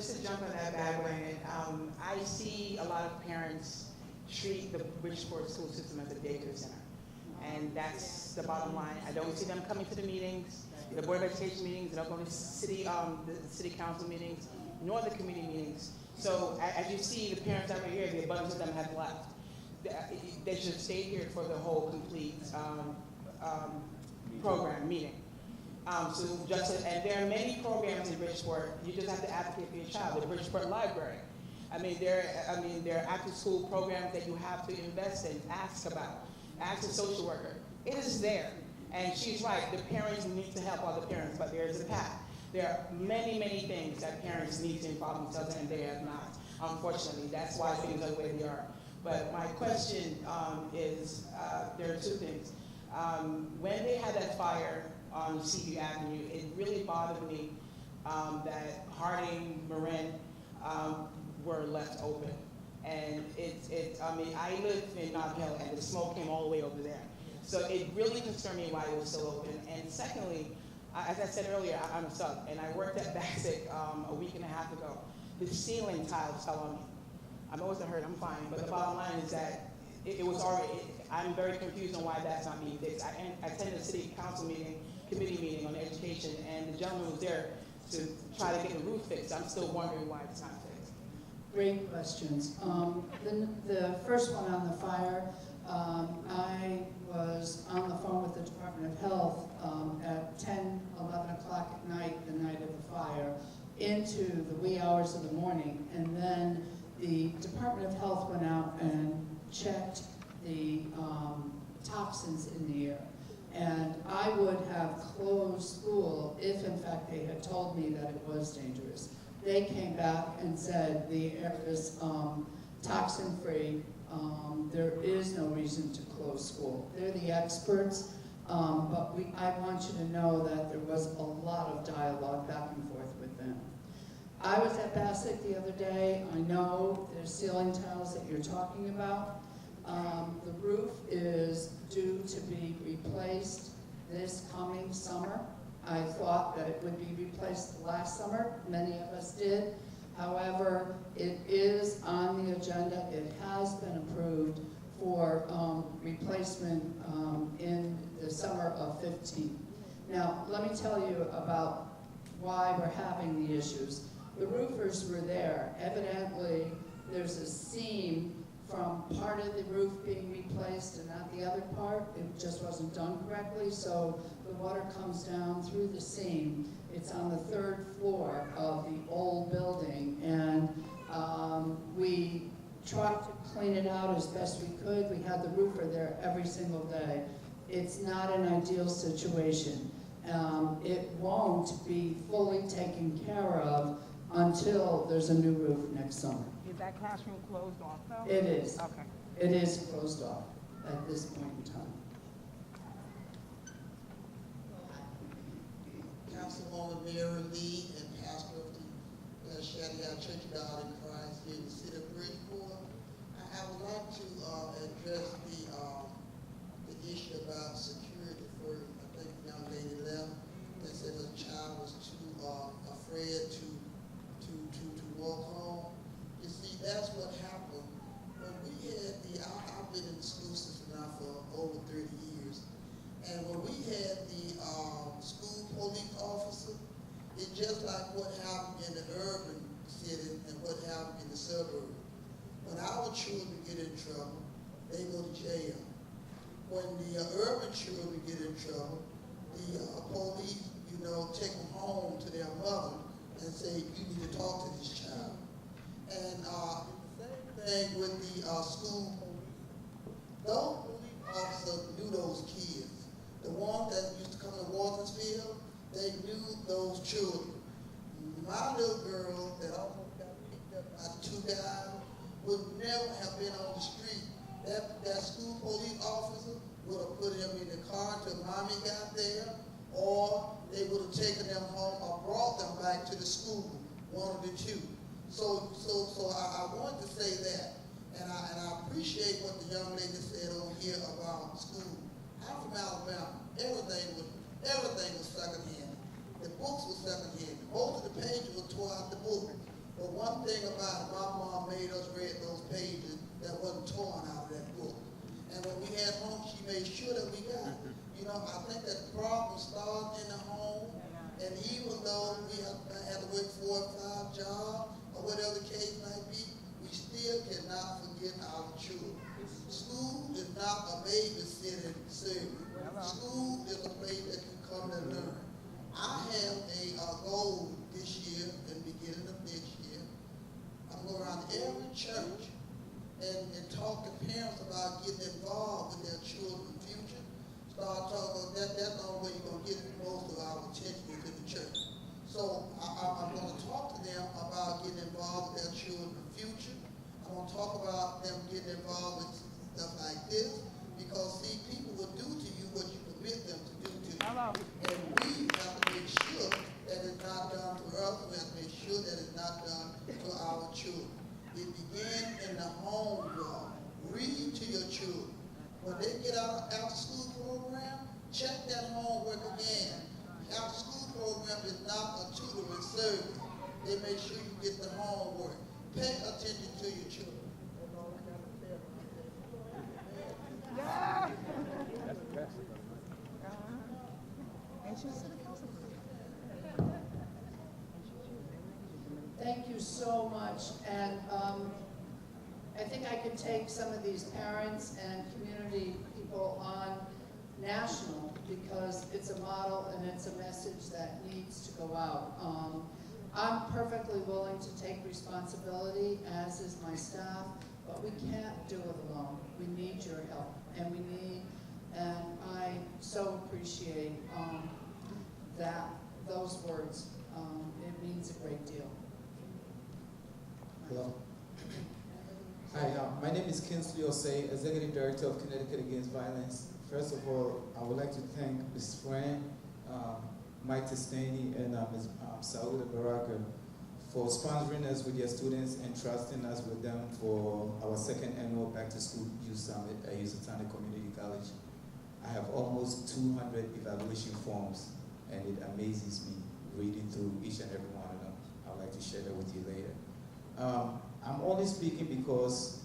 just to jump on that bandwagon, I see a lot of parents treat the Bridgeport school system as a daycare center. And that's the bottom line. I don't see them coming to the meetings, the Board of Education meetings, they don't go to the city council meetings, nor the committee meetings. So as you see, the parents that were here, the abundance of them have left. They should have stayed here for the whole complete program meeting. And there are many programs in Bridgeport. You just have to advocate for your child. The Bridgeport Library. There are after-school programs that you have to invest in, ask about. Ask the social worker. It is there. And she's right, the parents need to help other parents, but there's a path. There are many, many things that parents need to involve themselves in, and they have not. Unfortunately, that's why things are the way they are. But my question is, there are two things. When they had that fire on Seaview Avenue, it really bothered me that Harding, Marin were left open. And I live in Nob Hill, and the smoke came all the way over there. So it really concerned me why it was still open. And secondly, as I said earlier, I'm a sub, and I worked at Basic a week and a half ago. The ceiling tiles fell on me. I wasn't hurt, I'm fine, but the bottom line is that it was already, I'm very confused on why that's not being fixed. I attended a city council meeting, committee meeting on education, and the gentleman was there to try to get the roof fixed. I'm still wondering why it's not fixed. Great questions. The first one on the fire, I was on the phone with the Department of Health at 10, 11 o'clock at night, the night of the fire, into the wee hours of the morning, and then the Department of Health went out and checked the toxins in the air. And I would have closed school if, in fact, they had told me that it was dangerous. They came back and said the air is toxin-free. There is no reason to close school. They're the experts, but I want you to know that there was a lot of dialogue back and forth with them. I was at Bassett the other day. I know there's ceiling tiles that you're talking about. The roof is due to be replaced this coming summer. I thought that it would be replaced last summer. Many of us did. However, it is on the agenda. It has been approved for replacement in the summer of 15. Now, let me tell you about why we're having the issues. The roofers were there. Evidently, there's a seam from part of the roof being replaced and not the other part. It just wasn't done correctly, so the water comes down through the seam. It's on the 3rd floor of the old building, and we tried to clean it out as best we could. We had the roofer there every single day. It's not an ideal situation. It won't be fully taken care of until there's a new roof next summer. Is that classroom closed off though? It is. Okay. It is closed off at this point in time. Councilwoman Mary Lee and pastor of the Shadia Church of God in Christ here in the city of Bridgeport. I would like to address the issue about security first. I think the young lady left that said her child was too afraid to walk home. You see, that's what happened when we had I've been in the school system now for over 30 years, and when we had the school police officer, it's just like what happened in the urban setting and what happened in the suburb. When our children get in trouble, they go to jail. When the urban children get in trouble, the police, take them home to their mother and say, you need to talk to this child. And the same thing with the school police. Those police officers knew those kids. The ones that used to come to Waltersville, they knew those children. My little girl that almost got picked up by 2 guys would never have been on the street. That school police officer would have put him in the car until mommy got there, or they would have taken them home or brought them back to the school, one of the two. So I wanted to say that, and I appreciate what the young lady said over here about school. I'm from Alabama. Everything was secondhand. The books were secondhand. Most of the pages were tore out the book. But one thing about it, my mom made us read those pages that wasn't torn out of that book. And when we had home, she made sure that we got it. You know, I think that the problem started in the home, and even though we had to work 4 or 5 jobs, or whatever the case might be, we still cannot forget our children. School is not a babysitting service. School is a place that you come to learn. I have a goal this year, in the beginning of next year. I'm going around every church and talk to parents about getting involved with their children's future. Start talking about that. That's the only way you're going to get most of our attention within the church. So I'm going to talk to them about getting involved with their children's future. I'm going to talk about them getting involved with stuff like this, because see, people will do to you what you permit them to do to you. And we have to make sure that it's not done to us. We have to make sure that it's not done to our children. It began in the home, y'all. Read to your children. When they get out of after-school program, check that homework again. After-school program is not a tutoring service. They make sure you get the homework. Pay attention to your children. Thank you so much, and I think I could take some of these parents and community people on national, because it's a model and it's a message that needs to go out. I'm perfectly willing to take responsibility, as is my staff, but we can't do it alone. We need your help, and I so appreciate those words. It means a great deal. Hello. Hi, my name is Kinsley Osei, Executive Director of Connecticut Against Violence. First of all, I would like to thank Ms. Fran, Mike Testani, and Ms. Sauda Baraka for sponsoring us with their students and trusting us with them for our second annual Back to School Youth Summit at Housatonic Community College. I have almost 200 evaluation forms, and it amazes me reading through each and every one of them. I would like to share that with you later. I'm only speaking because,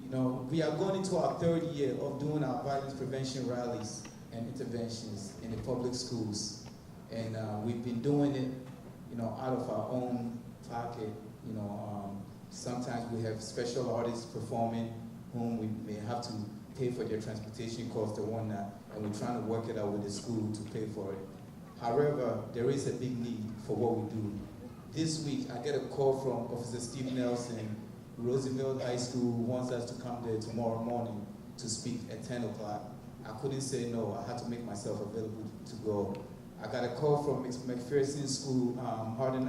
you know, we are going into our 3rd year of doing our violence prevention rallies and interventions in the public schools. And we've been doing it, you know, out of our own pocket. You know, sometimes we have special artists performing whom we may have to pay for their transportation costs and whatnot, and we're trying to work it out with the school to pay for it. However, there is a big need for what we do. This week, I get a call from Officer Steve Nelson, Roosevelt High School, who wants us to come there tomorrow morning to speak at 10 o'clock. I couldn't say no. I had to make myself available to go. I got a call from McPherson School, Hardin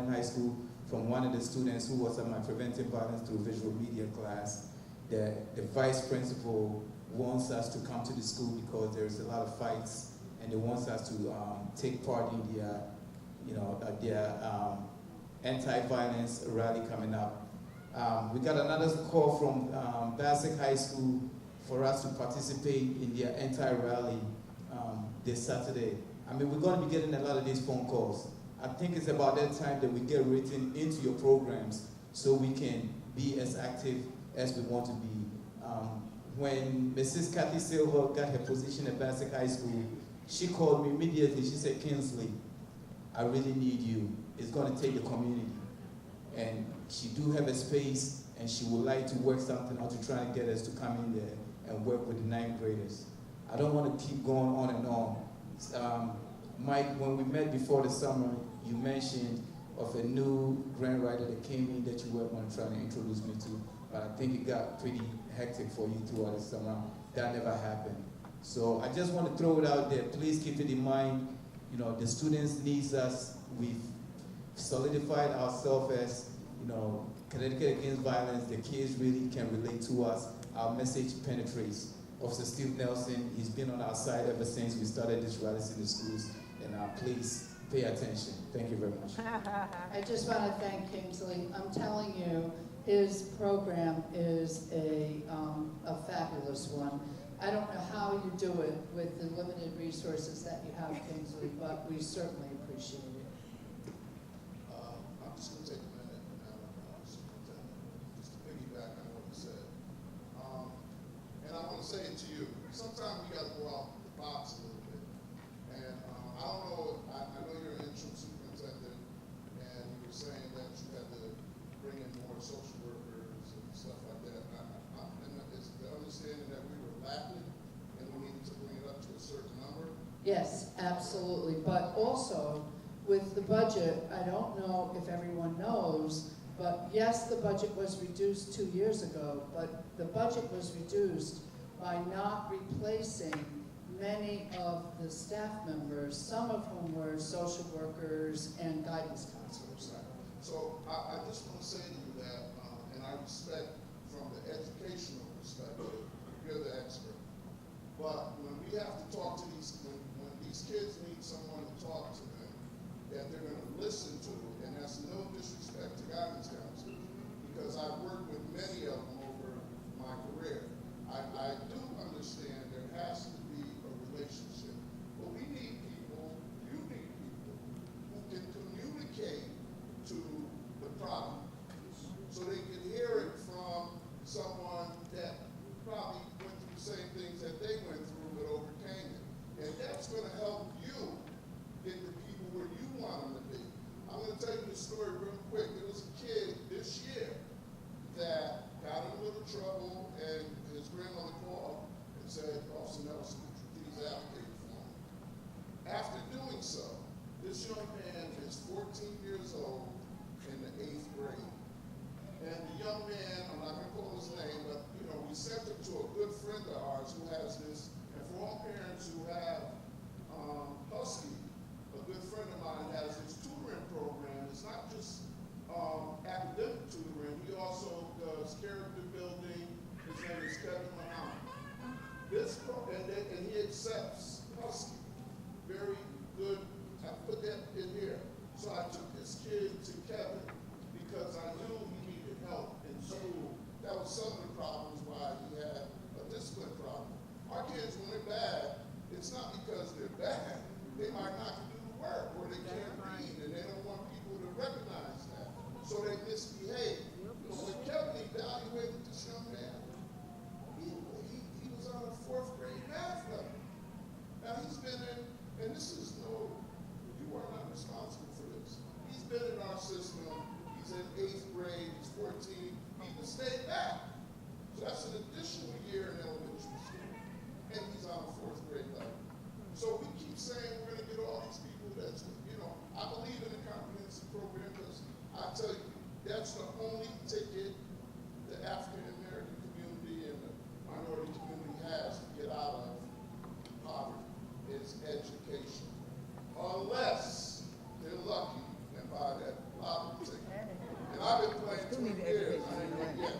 High School, from one of the students who was at my Preventing Violence Through Visual Media class. The vice principal wants us to come to the school because there's a lot of fights, and they wants us to take part in their anti-violence rally coming up. We got another call from Bassett High School for us to participate in their anti-rally this Saturday. I mean, we're going to be getting a lot of these phone calls. I think it's about that time that we get written into your programs so we can be as active as we want to be. When Mrs. Kathy Silver got her position at Bassett High School, she called me immediately. She said, Kinsley, I really need you. It's going to take the community. And she do have a space, and she would like to work something out to try and get us to come in there and work with the 9th graders. I don't want to keep going on and on. Mike, when we met before the summer, you mentioned of a new grant writer that came in that you were going to try to introduce me to, but I think it got pretty hectic for you throughout the summer. That never happened. So I just want to throw it out there. Please keep it in mind. You know, the students need us. We've solidified ourselves as, you know, Connecticut Against Violence. The kids really can relate to us. Our message penetrates. Officer Steve Nelson, he's been on our side ever since we started this rallies in the schools. And please pay attention. Thank you very much. I just want to thank Kingsley. I'm telling you, his program is a fabulous one. I don't know how you do it with the limited resources that you have, Kingsley, but we certainly appreciate it. I'm just Yes, absolutely, but also with the budget, I don't know if everyone knows, but yes, the budget was reduced 2 years ago, but the budget was reduced by not replacing many of the staff members, some of whom were social workers and guidance counselors. So I just want to say to you that, and I respect from the educational perspective, you're the expert. But when we have to talk to when these kids need someone to talk to them, that they're going to listen to, and that's no disrespect to guidance counselors, because I've worked with many of them over my career. I do understand there has to be a relationship, but we need people, you need people, who can communicate to the problem, so they can hear it from someone that probably went through the same things that they went through but overcame it. And that's going to help you get the people where you want them to be. I'm going to tell you the story real quick. There was a kid this year that got in a little trouble, and his grandmother called and said, Officer Nelson, please advocate for him. After doing so, this young man is 14 years old in the 8th grade. And the young man, I'm not going to call his name, but we sent him to a good friend of ours who has this, and for all parents who have Husky, a good friend of mine has this tutoring program. It's not just academic tutoring, he also does character building. His name is Kevin Muhammad. And he accepts Husky. Very good. I put that in here. So I took this kid to Kevin because I knew he needed help in school. That was some of the problems why he had a discipline problem. Our kids, when they're bad, it's not because they're bad. They might not do the work, or they can't read, and they don't want people to recognize that. So they misbehave. When Kevin evaluated this young man, he was on a 4th grade math level. Now he's been in, and this is you are not responsible for this. He's been in our system. He's in 8th grade. He's 14. He can stay back. So that's an additional year in elementary school. And he's on a 4th grade level. So we keep saying we're going to get all these people that's, I believe in the comprehensive program because I tell you, that's the only ticket the African American community and the minority community has to get out of poverty is education. Unless they're lucky and buy that lottery ticket. And I've been playing 2 years, I ain't won yet.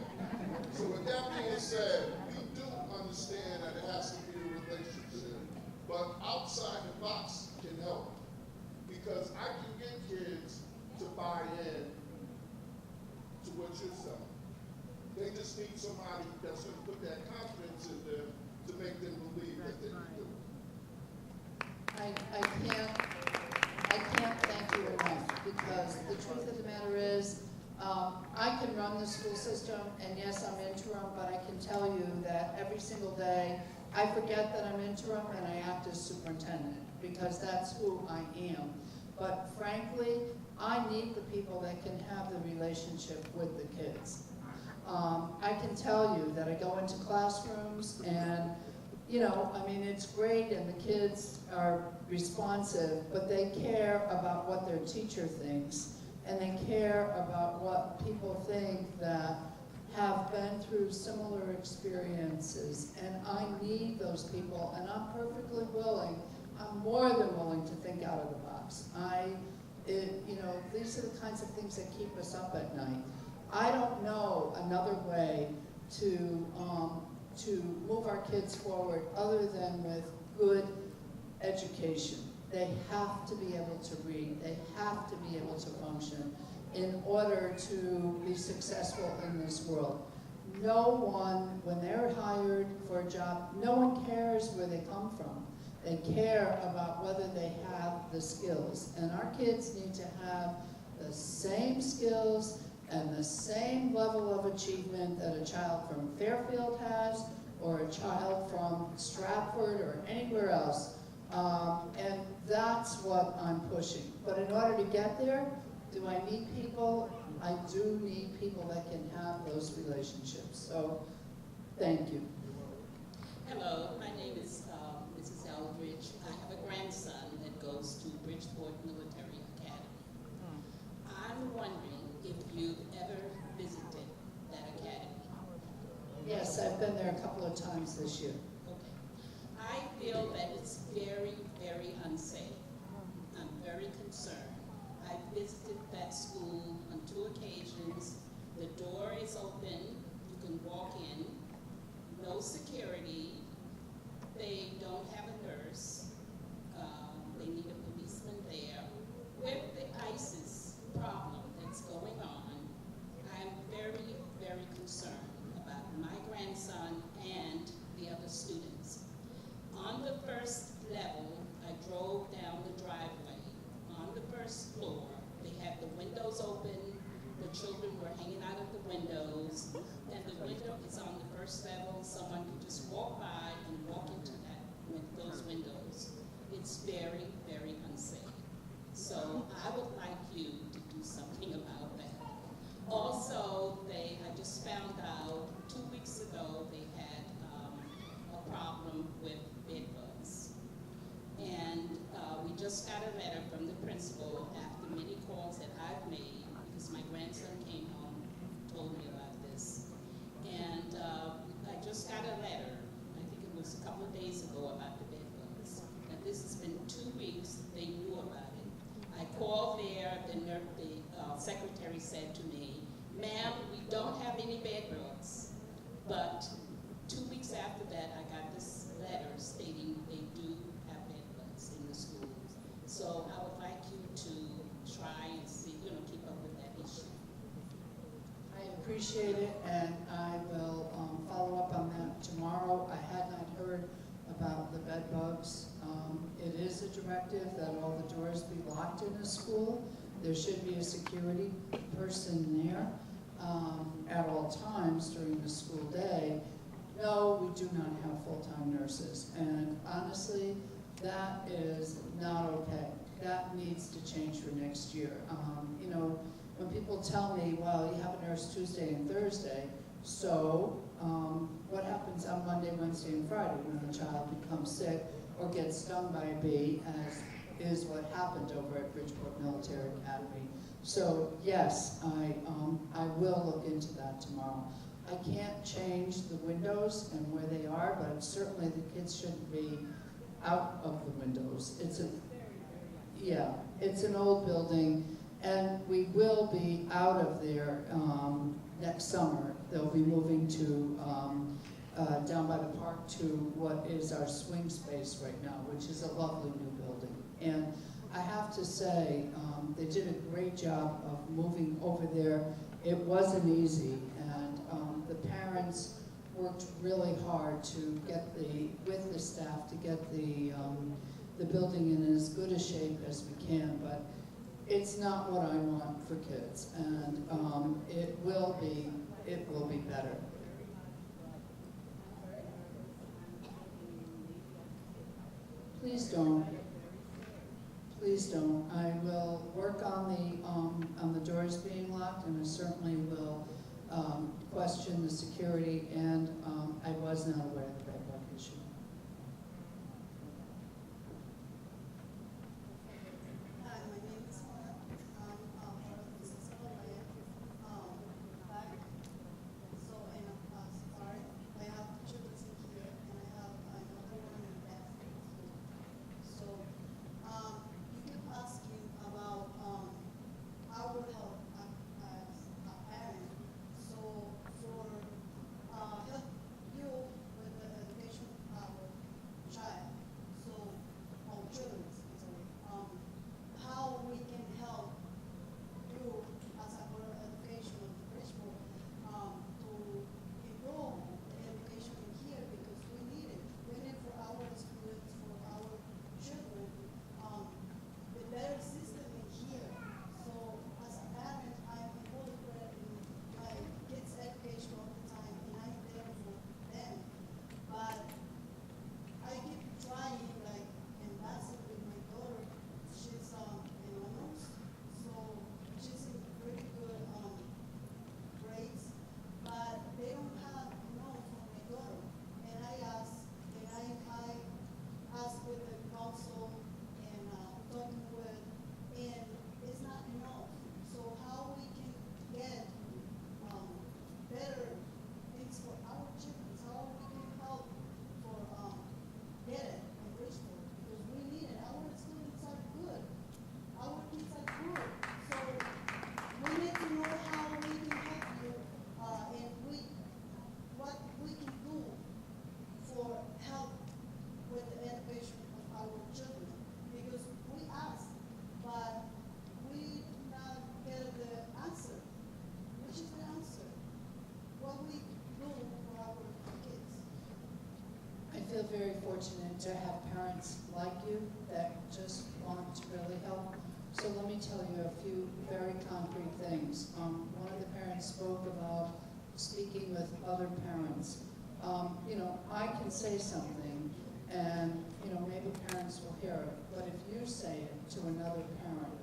So with that being said, we do understand that it has to be a relationship, but outside the box can help. Because I can get kids to buy in to what you're selling. They just need somebody that's going to put that confidence in them to make them believe that they can do it. I can't thank you enough, because the truth of the matter is, I can run the school system, and yes, I'm interim, but I can tell you that every single day, I forget that I'm interim and I act as superintendent, because that's who I am. But frankly, I need the people that can have the relationship with the kids. I can tell you that I go into classrooms and, it's great and the kids are responsive, but they care about what their teacher thinks, and they care about what people think that have been through similar experiences. And I need those people, and I'm perfectly willing, I'm more than willing to think out of the box. These are the kinds of things that keep us up at night. I don't know another way to move our kids forward other than with good education. They have to be able to read. They have to be able to function in order to be successful in this world. No one, when they're hired for a job, no one cares where they come from. They care about whether they have the skills. And our kids need to have the same skills and the same level of achievement that a child from Fairfield has, or a child from Stratford or anywhere else. And that's what I'm pushing. But in order to get there, do I need people? I do need people that can have those relationships. So, thank you. Hello, my name is Mrs. Aldridge. I have a grandson that goes to Bridgeport Military Academy. I'm wondering if you've ever visited that academy. Yes, I've been there a couple of times this year. Okay. I feel that it's very, very unsafe. I'm very concerned. I visited that school on 2 occasions. The door is open. You can walk in. No security. They don't have a nurse. They need a policeman there. With the ISIS problem that's going on, I'm very, very concerned about my grandson and the other students. On the first level, I drove down the driveway. On the first floor, they had the windows open. The children were hanging out of the windows. And the window is on the first level. Someone could just walk by and walk into that with those windows. It's very, very unsafe. So I would like you to do something about that. Also, I just found out 2 weeks ago they had a problem with bed bugs. And we just got a letter from the principal after many calls that I've made, because my grandson came home, told me about this. And I just got a letter, I think it was a couple of days ago, about the bed bugs. And this has been 2 weeks, they knew about it. I called there, the secretary said to me, "Ma'am, we don't have any bed bugs." But 2 weeks after that, I got this letter stating they do have bed bugs in the schools. So I would like you to try and see, keep up with that issue. I appreciate it, and I will follow up on that tomorrow. I had not heard about the bed bugs. It is a directive that all the doors be locked in a school. There should be a security person there at all times during the school day. No, we do not have full-time nurses, and honestly, that is not okay. That needs to change for next year. When people tell me, well, you have a nurse Tuesday and Thursday, so what happens on Monday, Wednesday, and Friday when the child becomes sick or gets stung by a bee, as is what happened over at Bridgeport Military Academy? So yes, I will look into that tomorrow. I can't change the windows and where they are, but certainly the kids shouldn't be out of the windows. It's an old building, and we will be out of there next summer. They'll be moving to down by the park to what is our swing space right now, which is a lovely new building. And I have to say, they did a great job of moving over there. It wasn't easy, and the parents worked really hard to get with the staff to get the building in as good a shape as we can. But it's not what I want for kids, and it will be better. Please don't. Please don't. I will work on the doors being locked, and I certainly will question the security, and I was not aware of the bed bug issue. Hi, my name is Mona. I'm part of the business of Alaya. Sorry, I have children here, and I have another one in the bathroom. So, you keep asking about our help as a parent. So, for help you with the fortunate to have parents like you that just want to really help. So let me tell you a few very concrete things. One of the parents spoke about speaking with other parents. You know, I can say something and, you know, maybe parents will hear it, but if you say it to another parent,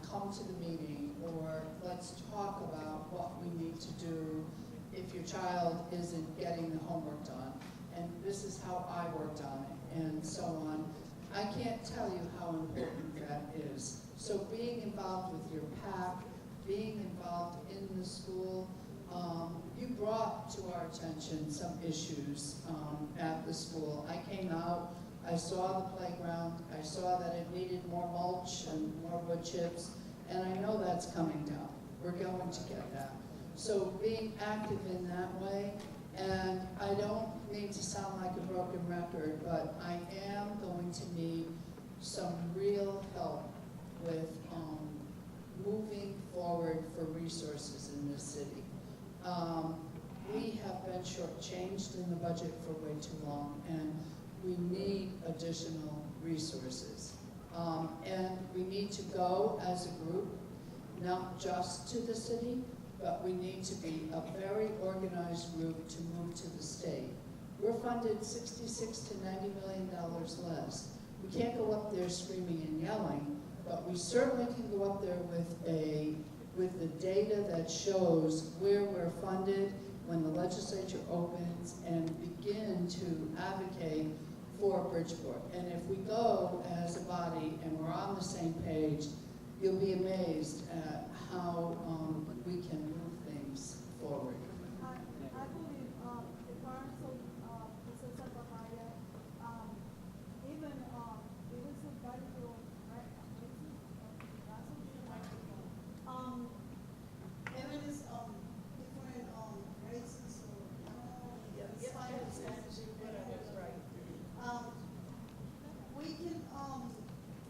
come to the meeting, or let's talk about what we need to do if your child isn't getting the homework done, and this is how I worked on it, and so on. I can't tell you how important that is. So being involved with your PAC, being involved in the school, you brought to our attention some issues at the school. I came out, I saw the playground, I saw that it needed more mulch and more wood chips, and I know that's coming down. We're going to get that. So being active in that way, and I don't need to sound like a broken record, but I am going to need some real help with moving forward for resources in this city. We have been shortchanged in the budget for way too long, and we need additional resources. And we need to go as a group, not just to the city, but we need to be a very organized group to move to the state. We're funded $66 to $90 million less. We can't go up there screaming and yelling, but we certainly can go up there with the data that shows where we're funded when the legislature opens and begin to advocate for Bridgeport. And if we go as a body and we're on the same page, you'll be amazed at how we can move things forward. I believe the parents of Mr. Santamaria, even it was a valuable even is different races or I don't know, Spanish,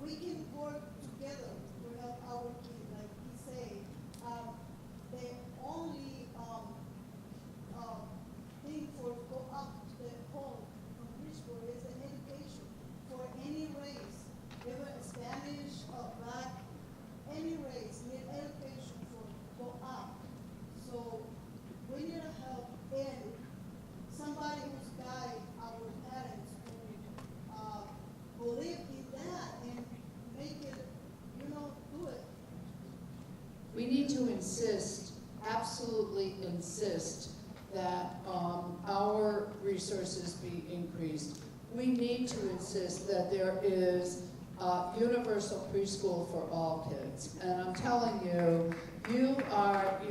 we can work together to help our kids, like he say. The only thing for go up to the home from Bridgeport is an education for any race, whether Spanish or black, any race need education for go up. So we need help and somebody who's guide our parents who believe in that and make it, do it. We need to insist, absolutely insist, that our resources be increased. We need to insist that there is universal preschool for all kids. And I'm telling you, you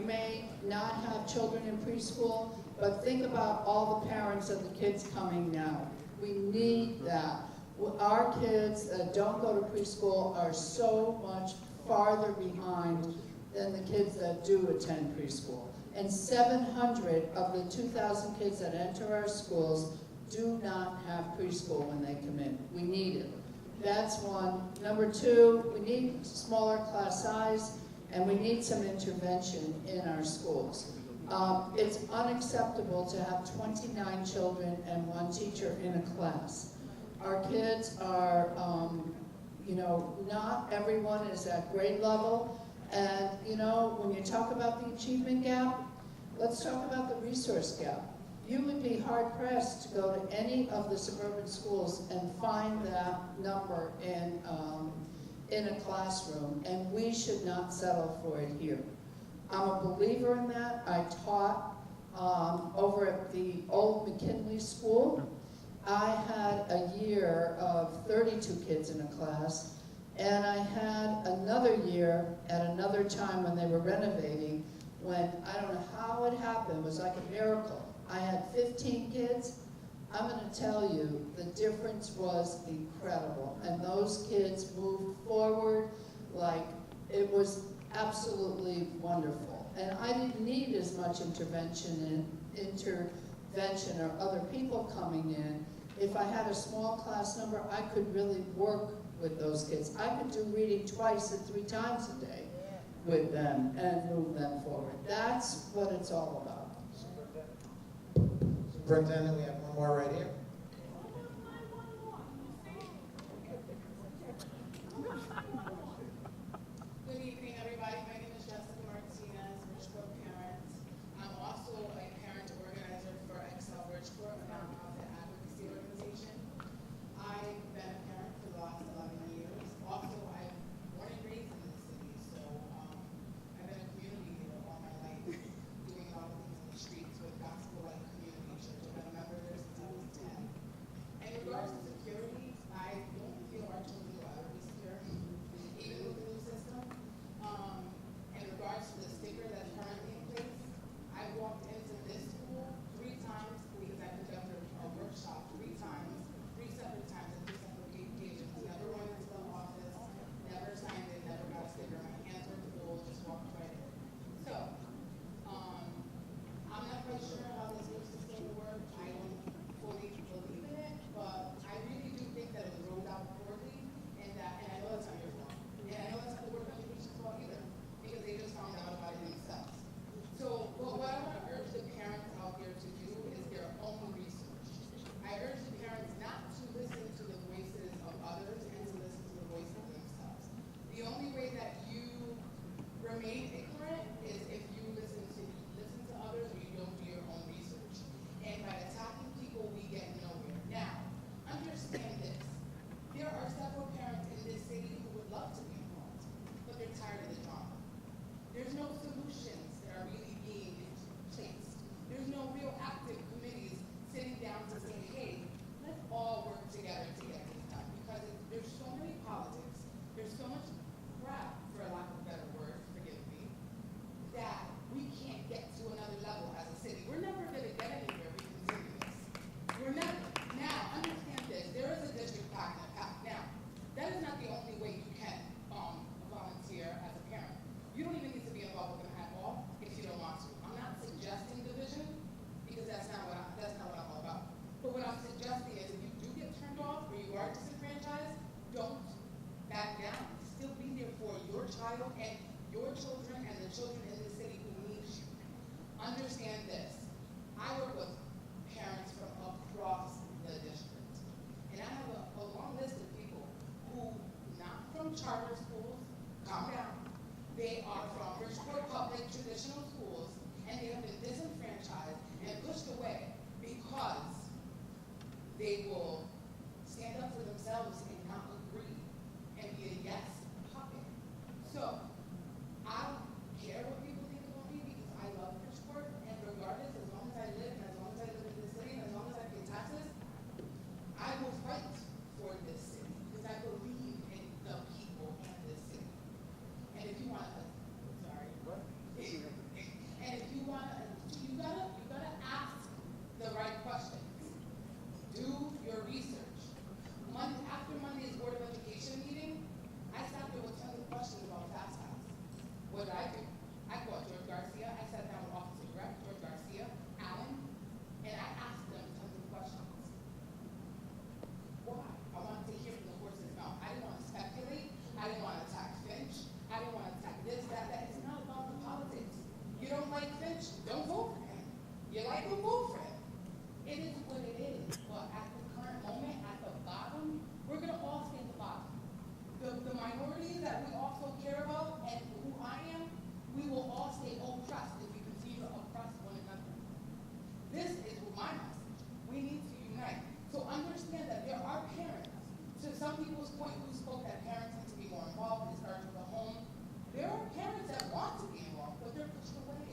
may not have children in preschool, but think about all the parents of the kids coming now. We need that. Our kids that don't go to preschool are so much farther behind than the kids that do attend preschool. And 700 of the 2,000 kids that enter our schools do not have preschool when they come in. We need it. That's one. Number two, we need smaller class size, and we need some intervention in our schools. It's unacceptable to have 29 children and one teacher in a class. Our kids are, not everyone is at grade level. And, when you talk about the achievement gap, let's talk about the resource gap. You would be hard-pressed to go to any of the suburban schools and find that number in a classroom, and we should not settle for it here. I'm a believer in that. I taught over at the old McKinley School. I had a year of 32 kids in a class, and I had another year at another time when they were renovating, when I don't know how it happened, it was like a miracle. I had 15 kids. I'm going to tell you, the difference was incredible, and those kids moved forward like it was absolutely wonderful. And I didn't need as much intervention or other people coming in. If I had a small class number, I could really work with those kids. I could do reading twice and 3 times a day with them and move them forward. That's what it's all about. Superintendent, we have one more right here. child and your children and the children in the city who need you, understand this. I work with parents from across the district. And I have a long list of people who, not from charter schools, calm down. They are from Bridgeport public traditional schools, and they have been disenfranchised and pushed away because they will stand up for themselves and not agree and be a yes puppet. So I don't care what people think about me because I love Bridgeport, and regardless, as long as I live and as long as I live in this city and as long as I pay taxes, I will fight for this city because I believe in the people and this city. And if you want to, sorry. What? And if you want to, you gotta ask the right questions. Do your research. After Monday's Board of Education meeting, I sat there with tons of questions about Fast Pass. What did I do? I called George Garcia. I sat down with Officer Rep, George Garcia, Allen, and I asked them tons of questions. Why? I wanted to hear from the horse's mouth. I didn't want to speculate. I didn't want to attack Finch. I didn't want to attack this, that. It's not about the politics. You don't like Finch? Don't vote for him. You like him? Vote for him. It is what it is. But at the current moment, at the bottom, we're going to all stay at the bottom. The minorities that we also care about and who I am, we will all stay oppressed if we continue to oppress one another. This is my message. We need to unite. So understand that there are parents. To some people's point who spoke that parents need to be more involved, it starts with the home. There are parents that want to be involved, but they're pushed away.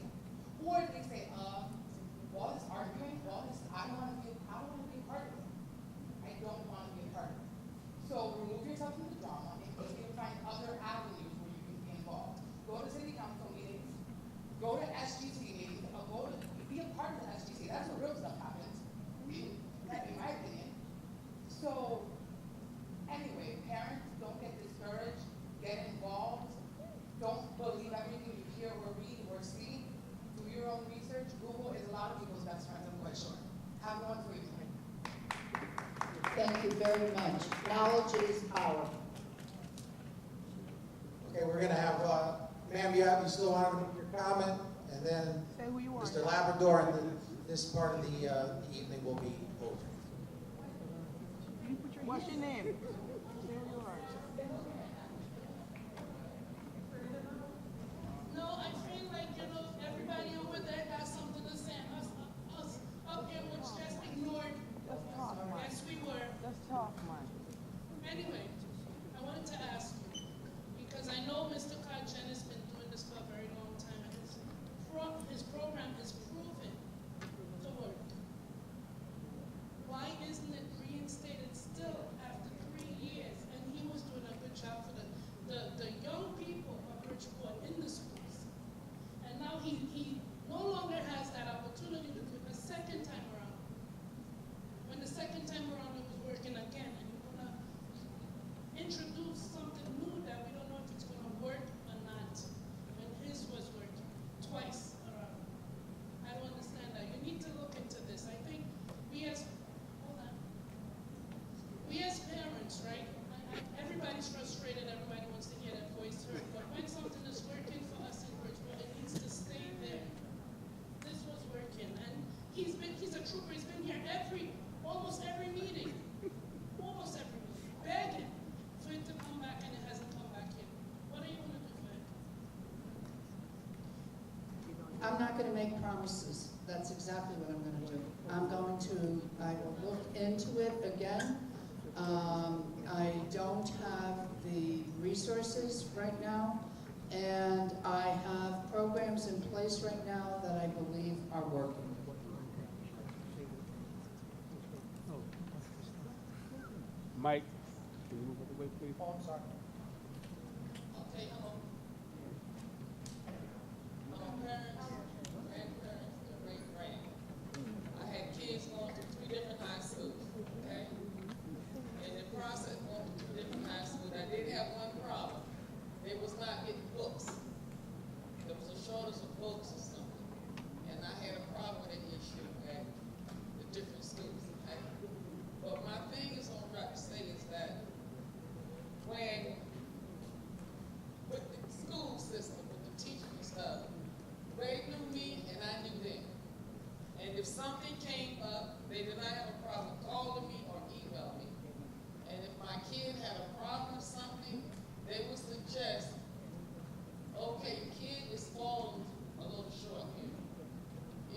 Or they say, all this arguing, all this, I don't want to be a part of it. I don't want to be a part of it. So remove yourself from the drama and maybe find other avenues where you can be involved. Go to city council meetings, go to SGC meetings, be a part of the SGC. That's where real stuff happens, in my opinion. So anyway, parents, don't get discouraged, get involved. Don't believe everything you hear or read or see. Do your own research. Google is a lot of people's best friends, I'm quite sure. Have one for you. Thank you very much. Knowledge is power. Okay, we're going to have, ma'am, you still want to make your comment, and then Say who you are. Mr. Labrador, and then this part of the evening will be over. What's your name? Say who you are. No, I feel like, everybody over there has something to say. Us up here was just ignored. Let's talk, Mike. Yes, we were. Let's talk, Mike. Anyway, I wanted to ask you, because I know Mr. Kajen has been doing this for a very long time, and his program is proven to work. Why isn't it reinstated still after 3 years? And he was doing a good job for the young people of Bridgeport in the schools. And now he no longer has that opportunity to do it a second time around. When the second time around it was working again, and you want to introduce something new that we don't know if it's going to work or not. When his was working twice around. I don't understand that. You need to look into this. I think we as parents, right? Everybody's frustrated. Everybody wants to hear their voice heard. But when something is working for us in Bridgeport, it needs to stay there. This was working, and he's a trooper. He's been here almost every meeting, begging for it to come back, and it hasn't come back yet. What are you going to do for it? I'm not going to make promises. That's exactly what I'm going to do. I will look into it again. I don't have the resources right now, and I have programs in place right now that I believe are working. Mike, can you move out the way, please? Oh, I'm sorry. Okay, I'm a parent, grandparents, and great-grand. I had kids going to 3 different high schools, okay? In the process of going to 2 different high schools, I did have one problem. They was not getting books. There was a shortage of books or something. And I had a problem with that issue at the different schools, okay? But my thing is on record say is that when with the school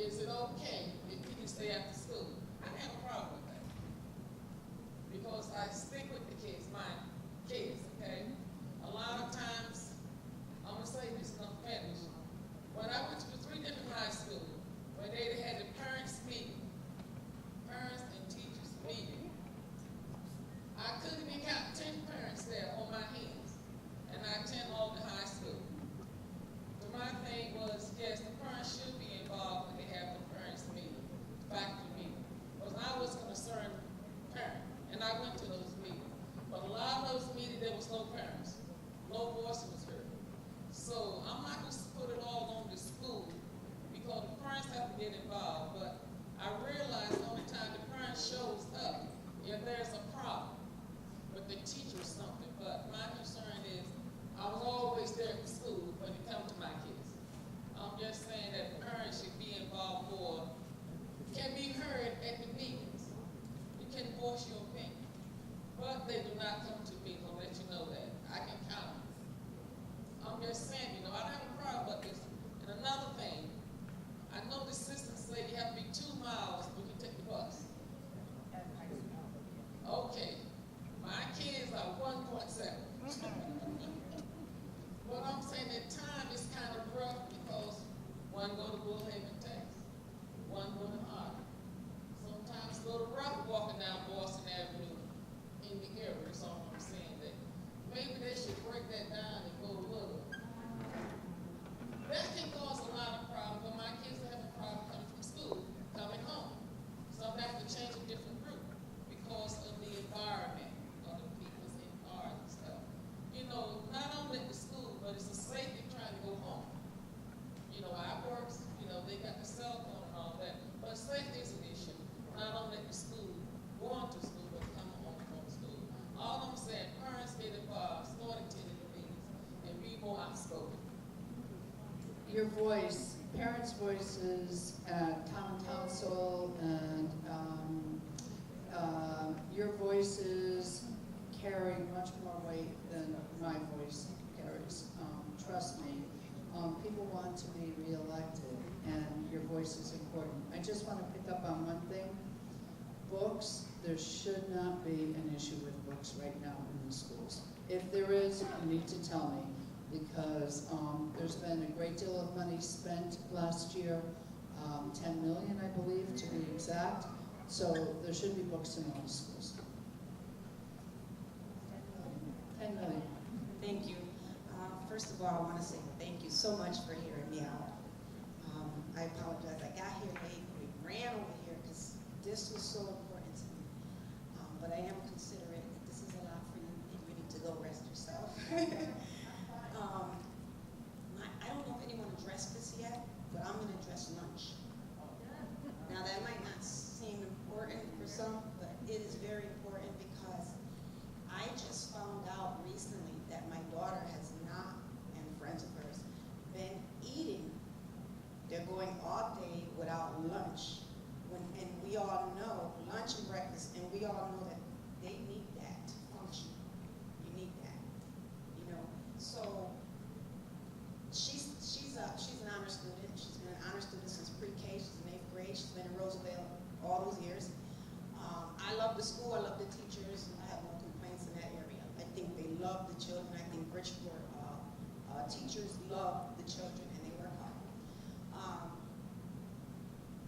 is it okay if you can stay after school? I have a problem with that. Because I stick with the kids, my kids, okay? A lot of times, I'm gonna say this and I'm finished. When I went to the 3 different high schools, when they had the parents meeting, parents and teachers meeting, I couldn't even count 10 parents there on my hands, and I attend all the high school. So my thing was, yes, the parents should be involved when they have the parents meeting, faculty meeting. Because I was a concerned parent, and I went to those meetings. But a lot of those meetings, there was no parents. No voice was heard. So I'm not going to put it all on the school, because the parents have to get involved. But I realize the only time the parent shows up, if there's a problem with the teacher or something. But my concern is, I was always there for school when it comes to my kids. I'm just saying that parents should be involved more, can be heard at the meetings. You can voice your opinion. But they do not come to me, I'll let you know that. I can count them. I'm just saying, I don't have a problem with this. And another thing, I know the system say you have to be 2 miles when you take the bus. Okay, my kids are 1.7. But I'm saying that time is kind of rough because one go to Bullhaven, Texas, one go to Harvard. Sometimes it's a little rough walking down Boston Avenue in the area, so I'm saying that maybe they should break that down and go a little. That can cause a lot of problems when my kids are having problems coming from school, coming home. Some have to change a different route because of the environment, of the people's in cars and stuff. Not only at the school, but it's a safety trying to go home. I work, they got the cell phone and all that, but safety is an issue, not only at the school, going to school, but coming home from school. All I'm saying, parents get involved, start attending the meetings, and be more outspoken. Your voice, parents' voices at town council and your voices carry much more weight than my voice carries. Trust me, people want to be reelected and your voice is important. I just want to pick up on one thing. Books, there should not be an issue with books right now in the schools. If there is, you need to tell me, because there's been a great deal of money spent last year, 10 million, I believe, to be exact. So there should be books in all the schools. 10 million. Thank you. First of all, I want to say thank you so much for hearing me out. I apologize. I got here late. We ran over here because this was so important to me. But I am considerate that this is a lot for you and you need to go rest yourself. I don't know if anyone addressed this yet, but I'm going to address lunch. Now that might not seem important for some, but it is very important because I just found out recently that my daughter has not, and friends of hers, been eating. They're going all day without lunch. And we all know, lunch and breakfast, and we all know that they need that to function. You need that, So she's an honor student. She's been an honor student since pre-K. She's in 8th grade. She's been in Roosevelt all those years. I love the school. I love the teachers. I have no complaints in that area. I think they love the children. I think Bridgeport teachers love the children and they work hard.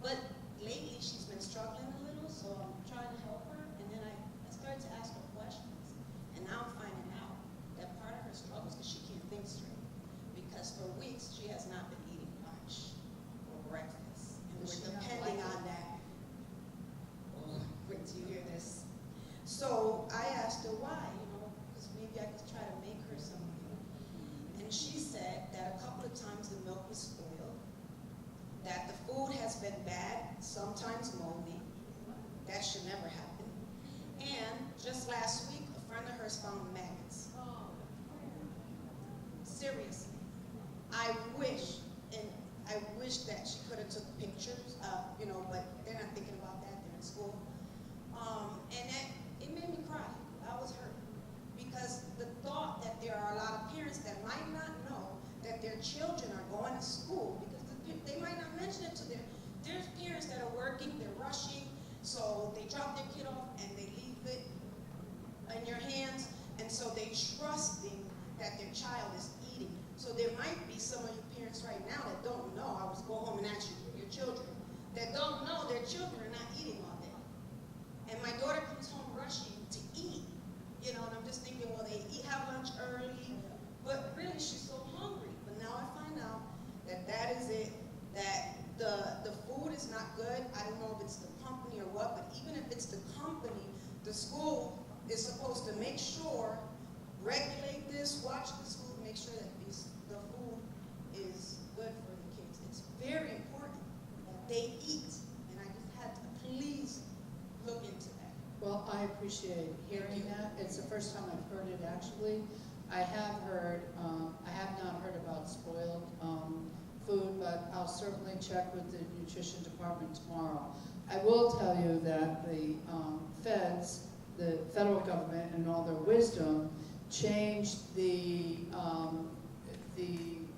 But lately she's been struggling a little, so I'm trying to help her. And then I started to ask her questions. And now I'm finding out that part of her struggle is because she can't think straight. Because for weeks she has not been eating lunch or breakfast. And we're depending on that. Wait till you hear this. So I asked her why, because maybe I could try to make her something. And she said that a couple of times the milk was spoiled, that the food has been bad, sometimes moldy. That should never happen. And just last week, a friend of hers found maggots. Seriously. I wish that she could have took pictures, but they're not thinking about that. They're in school. And it made me cry. I was hurt. Because the thought that there are a lot of parents that might not know that their children are going to school, because they might not mention it to there's parents that are working, they're rushing, so they drop their kid off and they leave it in your hands, and so they trusting that their child is eating. So there might be some of you parents right now that don't know. I was go home and ask your children that don't know their children are not eating all day. And my daughter comes home rushing to eat, you know, and I'm just thinking, well, they have lunch early, but really she's so hungry. But now I find out that that is it, that the food is not good. I don't know if it's the company or what, but even if it's the company, the school is supposed to make sure, regulate this, watch the school, make sure that the food is good for the kids. It's very important that they eat, and I just had to please look into that. Well, I appreciate hearing that. It's the first time I've heard it, actually. I have not heard about spoiled food, but I'll certainly check with the nutrition department tomorrow. I will tell you that the feds, the federal government, in all their wisdom, changed the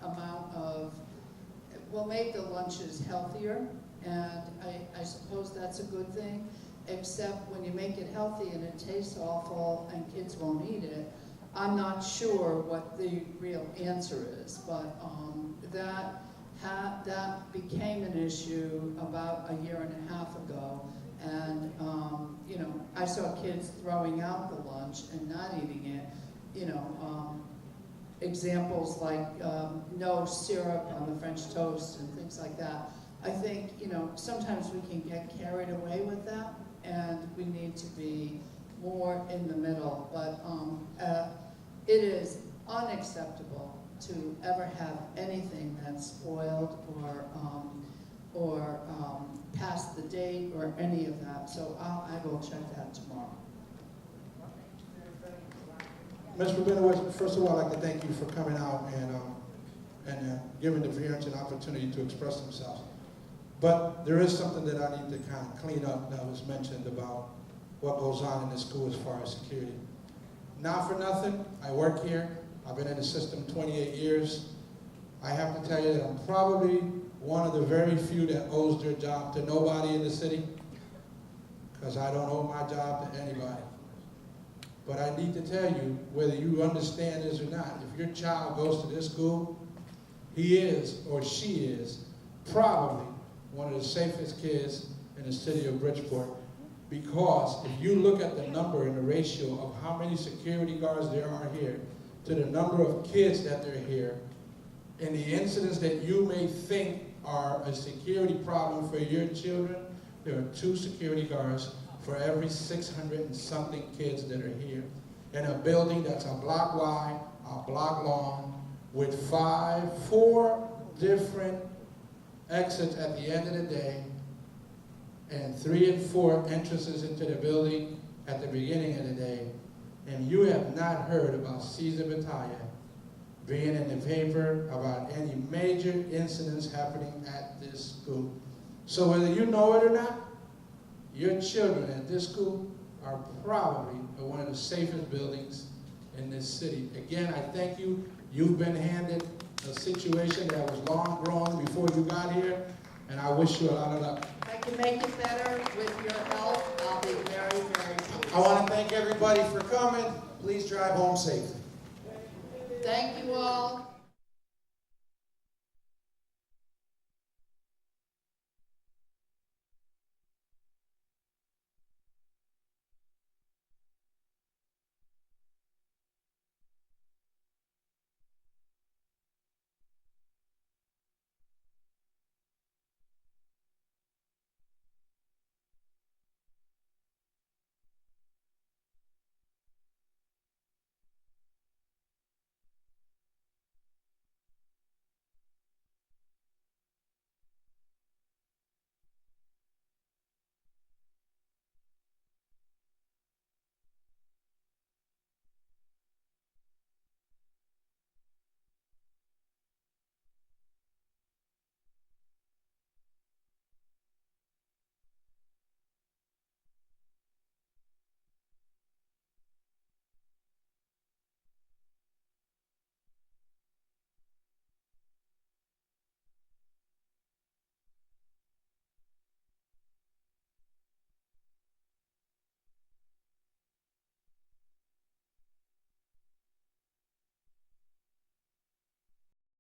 amount of, will make the lunches healthier, and I suppose that's a good thing, except when you make it healthy and it tastes awful and kids won't eat it, I'm not sure what the real answer is, but that became an issue about 1.5 years ago, and you know, I saw kids throwing out the lunch and not eating it. You know, examples like no syrup on the French toast and things like that. I think, you know, sometimes we can get carried away with that, and we need to be more in the middle. But it is unacceptable to ever have anything that's spoiled or past the date or any of that. So I will check that tomorrow. Ms. Rabinowitz, first of all, I'd like to thank you for coming out and giving the parents an opportunity to express themselves. But there is something that I need to kind of clean up that was mentioned about what goes on in the school as far as security. Not for nothing, I work here. I've been in the system 28 years. I have to tell you that I'm probably one of the very few that owes their job to nobody in the city, because I don't owe my job to anybody. But I need to tell you, whether you understand this or not, if your child goes to this school, he is or she is probably one of the safest kids in the city of Bridgeport, because if you look at the number and the ratio of how many security guards there are here to the number of kids that are here, and the incidents that you may think are a security problem for your children, there are 2 security guards for every 600 and something kids that are here. In a building that's a block wide, a block long, with 4 different exits at the end of the day, and 3 and 4 entrances into the building at the beginning of the day. And you have not heard about Caesar Battaglia being in the paper about any major incidents happening at this school. So whether you know it or not, your children at this school are probably one of the safest buildings in this city. Again, I thank you. You've been handed a situation that was long grown before you got here, and I wish you a lot of luck. If I can make it better with your help, I'll be very, very pleased. I want to thank everybody for coming. Please drive home safely. Thank you all.